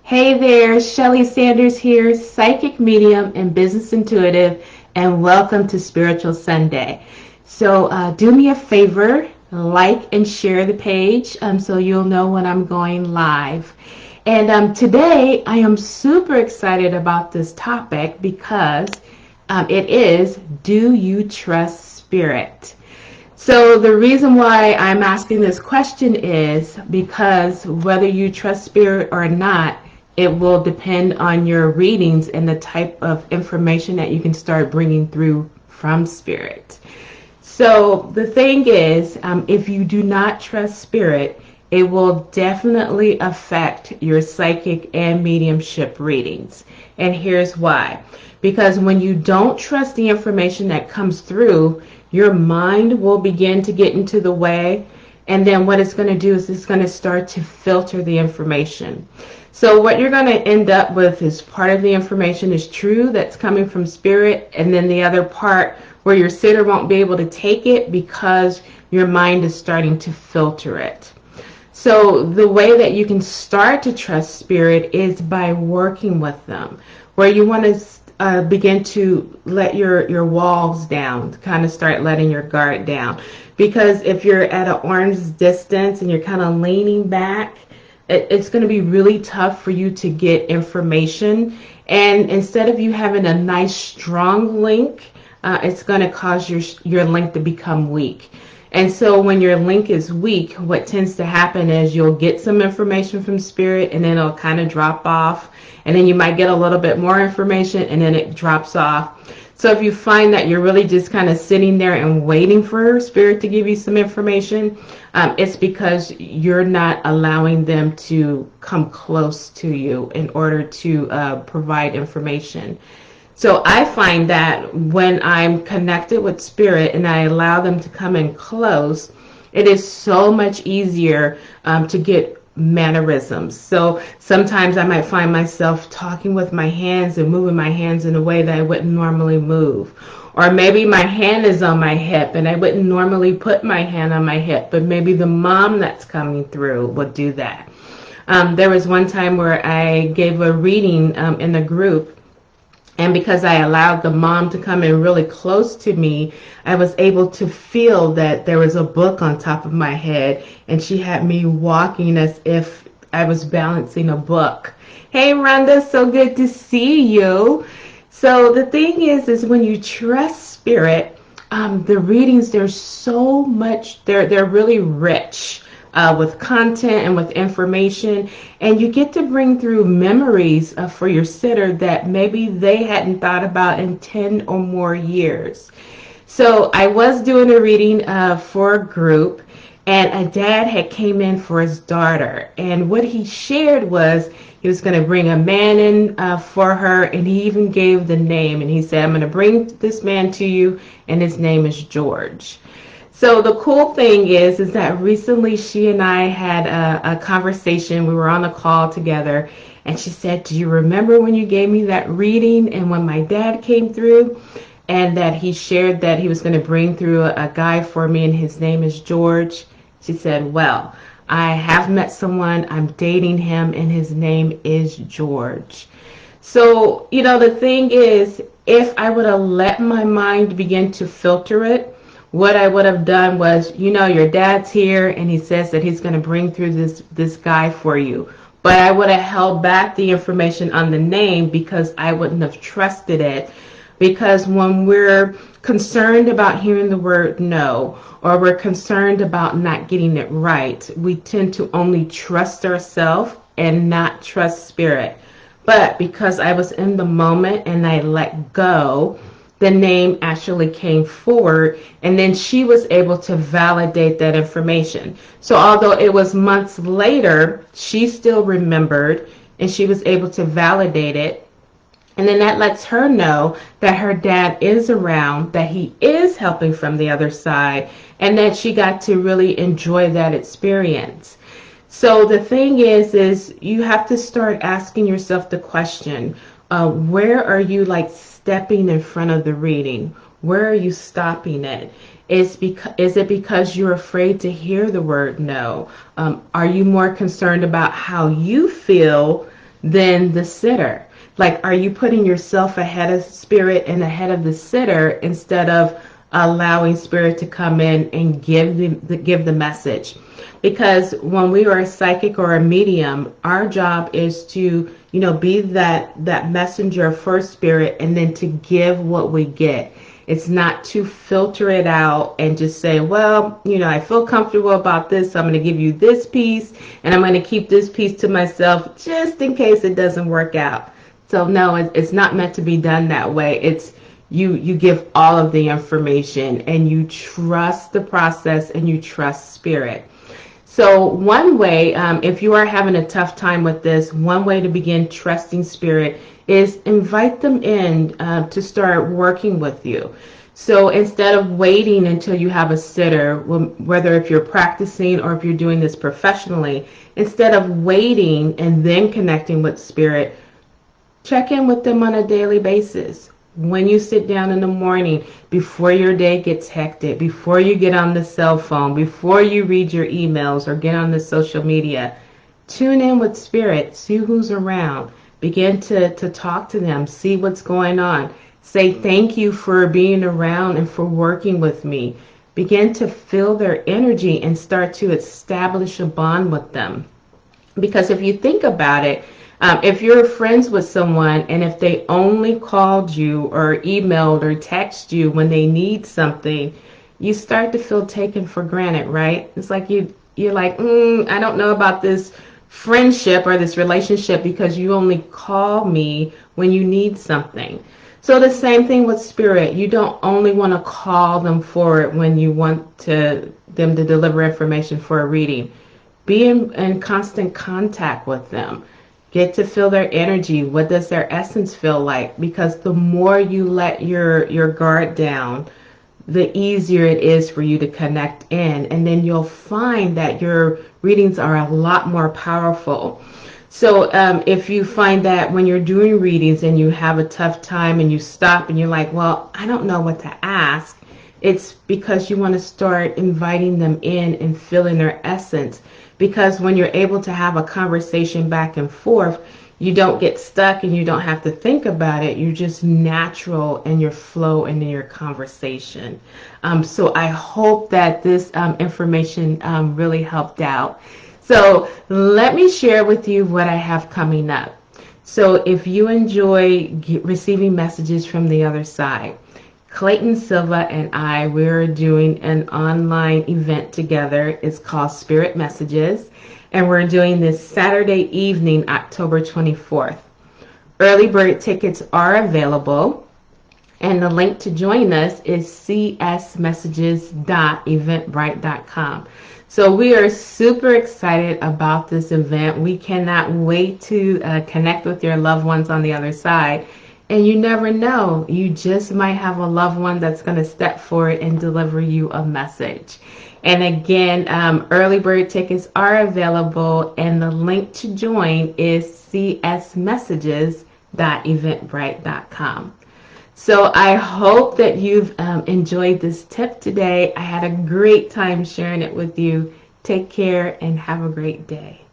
Hey there, Shelley Sanders here, psychic medium and business intuitive, and welcome to Spiritual Sunday. So do me a favor, like and share the page so you'll know when I'm going live. And today I am super excited about this topic because it is, do you trust spirit? So the reason why I'm asking this question is because whether you trust spirit or not, it will depend on your readings and the type of information that you can start bringing through from spirit. So the thing is, if you do not trust spirit, it will definitely affect your psychic and mediumship readings. And here's why. Because when you don't trust the information that comes through, your mind will begin to get into the way. And then what it's going to do is it's going to start to filter the information. So what you're going to end up with is part of the information is true that's coming from spirit, and then the other part where your sitter won't be able to take it because your mind is starting to filter it. So the way that you can start to trust spirit is by working with them, where you want to begin to let your walls down, kind of start letting your guard down. Because if you're at an arm's distance and you're kind of leaning back, it's going to be really tough for you to get information. And instead of you having a nice strong link, it's going to cause your link to become weak. And so when your link is weak, what tends to happen is you'll get some information from spirit and then it'll kind of drop off. And then you might get a little bit more information and then it drops off. So if you find that you're really just kind of sitting there and waiting for spirit to give you some information, it's because you're not allowing them to come close to you in order to provide information. So I find that when I'm connected with spirit and I allow them to come in close, it is so much easier to get mannerisms. So sometimes I might find myself talking with my hands and moving my hands in a way that I wouldn't normally move. Or maybe my hand is on my hip and I wouldn't normally put my hand on my hip, but maybe the mom that's coming through would do that. There was one time where I gave a reading in the group, and because I allowed the mom to come in really close to me, I was able to feel that there was a book on top of my head, and she had me walking as if I was balancing a book. Hey, Rhonda, so good to see you. So the thing is when you trust spirit, the readings, there's so much, they're really rich. With content and with information, and you get to bring through memories for your sitter that maybe they hadn't thought about in 10 or more years. So I was doing a reading for a group, and a dad had came in for his daughter, and what he shared was he was going to bring a man in for her, and he even gave the name, and he said, I'm going to bring this man to you, and his name is George. So the cool thing is that recently she and I had a conversation. We were on a call together, and she said, do you remember when you gave me that reading and when my dad came through and that he shared that he was going to bring through a guy for me and his name is George? She said, well, I have met someone, I'm dating him, and his name is George. So, the thing is, if I would have let my mind begin to filter it, what I would have done was, your dad's here and he says that he's going to bring through this guy for you. But I would have held back the information on the name because I wouldn't have trusted it. Because when we're concerned about hearing the word no, or we're concerned about not getting it right, we tend to only trust ourselves and not trust spirit. But because I was in the moment and I let go, the name actually came forward, and then she was able to validate that information. So although it was months later, she still remembered and she was able to validate it. And then that lets her know that her dad is around, that he is helping from the other side, and that she got to really enjoy that experience. So the thing is you have to start asking yourself the question, where are you stepping in front of the reading? Where are you stopping it? Is it because you're afraid to hear the word no? Are you more concerned about how you feel than the sitter? Like, are you putting yourself ahead of spirit and ahead of the sitter instead of allowing spirit to come in and give the message? Because when we are a psychic or a medium, our job is to, be that messenger for spirit, and then to give what we get. It's not to filter it out and just say, well, I feel comfortable about this, so I'm going to give you this piece, and I'm going to keep this piece to myself just in case it doesn't work out. So no, it's not meant to be done that way. It's you give all of the information, and you trust the process, and you trust spirit. So one way, if you are having a tough time with this, one way to begin trusting spirit is invite them in to start working with you. So instead of waiting until you have a sitter, whether if you're practicing or if you're doing this professionally, instead of waiting and then connecting with spirit, check in with them on a daily basis. When you sit down in the morning, before your day gets hectic, before you get on the cell phone, before you read your emails or get on the social media, tune in with spirit, see who's around, begin to talk to them, see what's going on. Say thank you for being around and for working with me. Begin to feel their energy and start to establish a bond with them. Because if you think about it, if you're friends with someone and if they only called you or emailed or text you when they need something, you start to feel taken for granted, right? It's like you're like, I don't know about this friendship or this relationship because you only call me when you need something. So the same thing with spirit. You don't only want to call them for it when you want them to deliver information for a reading. Be in constant contact with them. Get to feel their energy. What does their essence feel like? Because the more you let your guard down, the easier it is for you to connect in. And then you'll find that your readings are a lot more powerful. So if you find that when you're doing readings and you have a tough time and you stop and you're like, well, I don't know what to ask, it's because you want to start inviting them in and feeling their essence. Because when you're able to have a conversation back and forth, you don't get stuck and you don't have to think about it. You're just natural in your flow and in your conversation. So I hope that this information really helped out. So let me share with you what I have coming up. So if you enjoy receiving messages from the other side, Clayton Silva and we're doing an online event together. It's called Spirit Messages, and we're doing this Saturday evening, October 24th. Early bird tickets are available, and the link to join us is csmessages.eventbrite.com. So we are super excited about this event. We cannot wait to connect with your loved ones on the other side. And you never know, you just might have a loved one that's going to step forward and deliver you a message. And again, early bird tickets are available, and the link to join is csmessages.eventbrite.com. So I hope that you've enjoyed this tip today. I had a great time sharing it with you. Take care and have a great day.